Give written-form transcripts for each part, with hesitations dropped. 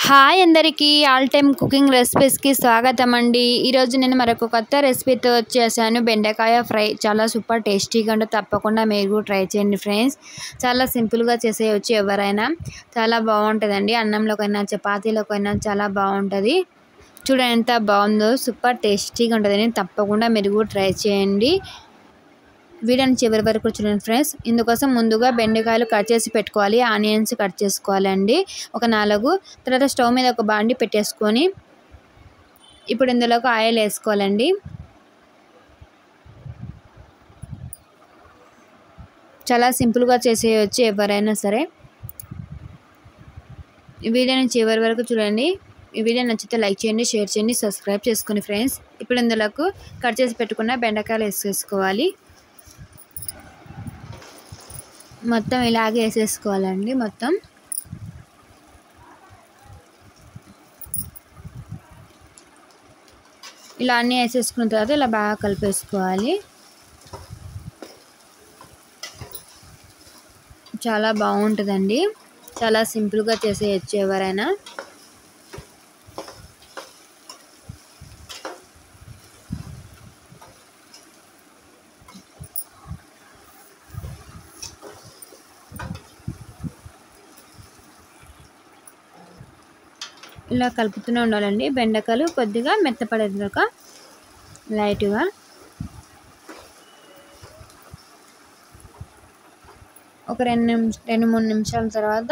Hi అందరికీ all time cooking రెసిపీస్కి స్వాగతం అండి. ఈరోజు నేను మరొక కొత్త రెసిపీతో వచ్చేసాను. బెండకాయ ఫ్రై చాలా సూపర్ టేస్టీగా ఉంటే తప్పకుండా మీరు కూడా ట్రై చేయండి ఫ్రెండ్స్. చాలా సింపుల్గా చేసేయచ్చు, ఎవరైనా చాలా బాగుంటుందండి. అన్నంలోకైనా చపాతీలోకైనా చాలా బాగుంటుంది. చూడండి ఎంత బాగుందో, సూపర్ టేస్టీగా ఉంటుందని తప్పకుండా మీరు కూడా ట్రై చేయండి. వీడియోని చివరి వరకు చూడండి ఫ్రెండ్స్. ఇందుకోసం ముందుగా బెండకాయలు కట్ చేసి పెట్టుకోవాలి, ఆనియన్స్ కట్ చేసుకోవాలండి ఒక 4. తర్వాత స్టవ్ మీద ఒక బాండి పెట్టేసుకొని ఇప్పుడు ఇందులోకి ఆయిల్ వేసుకోవాలండి. చాలా సింపుల్గా చేసేయచ్చు, ఎవరైనా సరే. ఈ వీడియోని చివరి వరకు చూడండి. ఈ వీడియో నచ్చితే లైక్ చేయండి, షేర్ చేయండి, సబ్స్క్రైబ్ చేసుకోండి ఫ్రెండ్స్. ఇప్పుడు ఇందులోకి కట్ చేసి పెట్టుకున్న బెండకాయలు వేసేసుకోవాలి. మొత్తం ఇలాగే వేసేసుకోవాలండి. మొత్తం ఇలా అన్నీ వేసేసుకున్న తర్వాత ఇలా బాగా కలిపేసుకోవాలి. చాలా బాగుంటుందండి, చాలా సింపుల్గా చేసేయచ్చు, ఎవరైనా. ఇలా కలుపుతూనే ఉండాలండి. బెండకాయలు కొద్దిగా మెత్తపడేదాకా లైట్గా. ఒక 2-3 నిమిషాల తర్వాత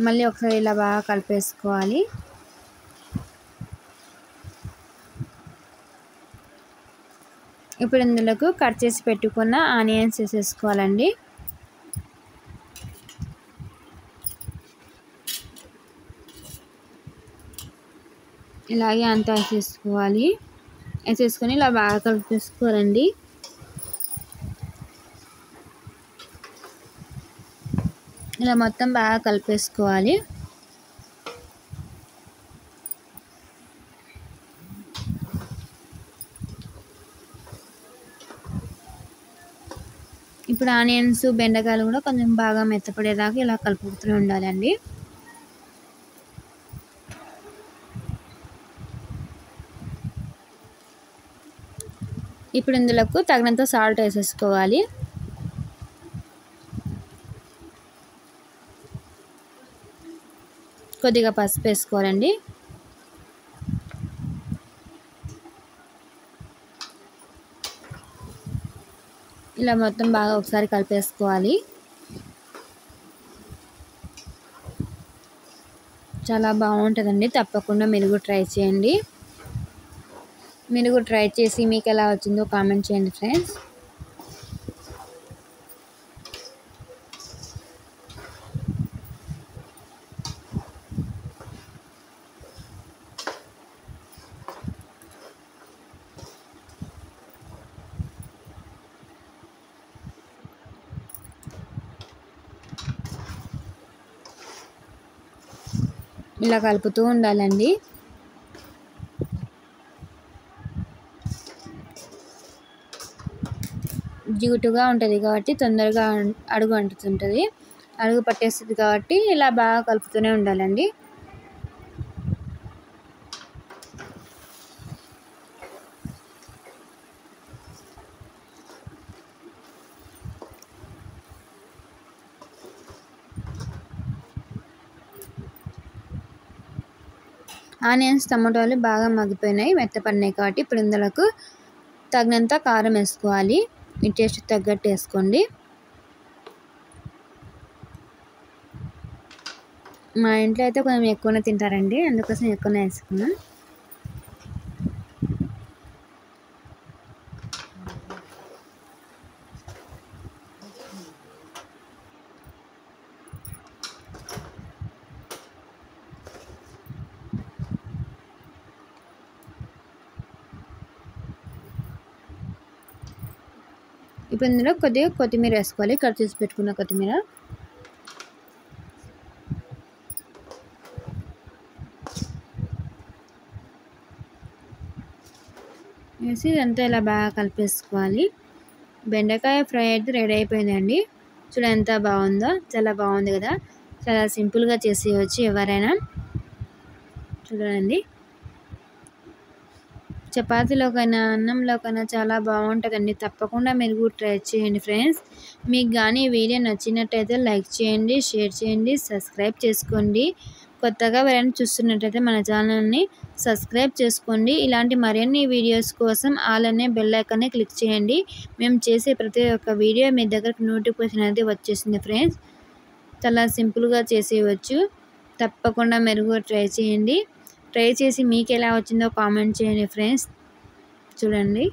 మళ్ళీ ఒకసారి ఇలా బాగా కలిపేసుకోవాలి. ఇప్పుడు ఇందులోకి కట్ చేసి పెట్టుకున్న ఆనియన్స్ వేసేసుకోవాలండి. ఇలాగే అంతా వేసేసుకోవాలి. వేసేసుకొని ఇలా బాగా కలిపేసుకోవాలండి. ఇలా మొత్తం బాగా కలిపేసుకోవాలి. ఇప్పుడు ఆనియన్స్ బెండకాయలు కూడా కొంచెం బాగా మెత్తపడేదాకా ఇలా కలుపుతూనే ఉండాలండి. ఇప్పుడు ఇందులోకి తగినంత సాల్ట్ వేసేసుకోవాలి. కొద్దిగా పసుపు వేసుకోవాలండి. ఇలా మొత్తం బాగా ఒకసారి కలిపేసుకోవాలి. చాలా బాగుంటుందండి, తప్పకుండా మీరు కూడా ట్రై చేయండి. మీరు కూడా ట్రై చేసి మీకు ఎలా వచ్చిందో కామెంట్ చేయండి ఫ్రెండ్స్. ఇలా కలుపుతూ ఉండాలండి. జిగుటుగా ఉంటుంది కాబట్టి తొందరగా అడుగు అంటుతుంటుంది, అడుగు పట్టేస్తుంది కాబట్టి ఇలా బాగా కలుపుతూనే ఉండాలండి. ఆనియన్స్ టమాటాలు బాగా మగ్గిపోయినాయి, మెత్తపడినాయి కాబట్టి ఇప్పుడు ఇందులోకి తగినంత కారం వేసుకోవాలి. మీ టేస్ట్ తగ్గట్టు వేసుకోండి. మా ఇంట్లో అయితే కొంచెం ఎక్కువనే తింటారండి, అందుకోసం ఎక్కువనే వేసుకున్నాం. ఇప్పుడు ఇందులో కొద్దిగా కొత్తిమీర వేసుకోవాలి, కట్ చేసి పెట్టుకున్న కొత్తిమీర. వేసి ఇదంతా ఇలా బాగా కలిపేసుకోవాలి. బెండకాయ ఫ్రై అయితే రెడీ అయిపోయిందండి. చూడండి ఎంత బాగుందో, చాలా బాగుంది కదా. చాలా సింపుల్గా చేసేయవచ్చు ఎవరైనా. చూడండి, చపాతీలోకైనా అన్నంలోకైనా చాలా బాగుంటుందండి. తప్పకుండా మీరు కూడా ట్రై చేయండి ఫ్రెండ్స్. మీకు కానీ ఈ వీడియో నచ్చినట్టయితే లైక్ చేయండి, షేర్ చేయండి, సబ్స్క్రైబ్ చేసుకోండి. కొత్తగా ఎవరైనా చూస్తున్నట్టయితే మన ఛానల్ని సబ్స్క్రైబ్ చేసుకోండి. ఇలాంటి మరిన్ని వీడియోస్ కోసం ఆల్ అనే బెల్ ఐకాన్ని క్లిక్ చేయండి. మేము చేసే ప్రతి ఒక్క వీడియో మీ దగ్గరకు నోటిఫికేషన్ అనేది వచ్చేసింది ఫ్రెండ్స్. చాలా సింపుల్గా చేసేయవచ్చు. తప్పకుండా మీరు కూడా ట్రై చేయండి. ట్రై చేసి మీకు ఎలా వచ్చిందో కామెంట్ చేయండి ఫ్రెండ్స్. చూడండి.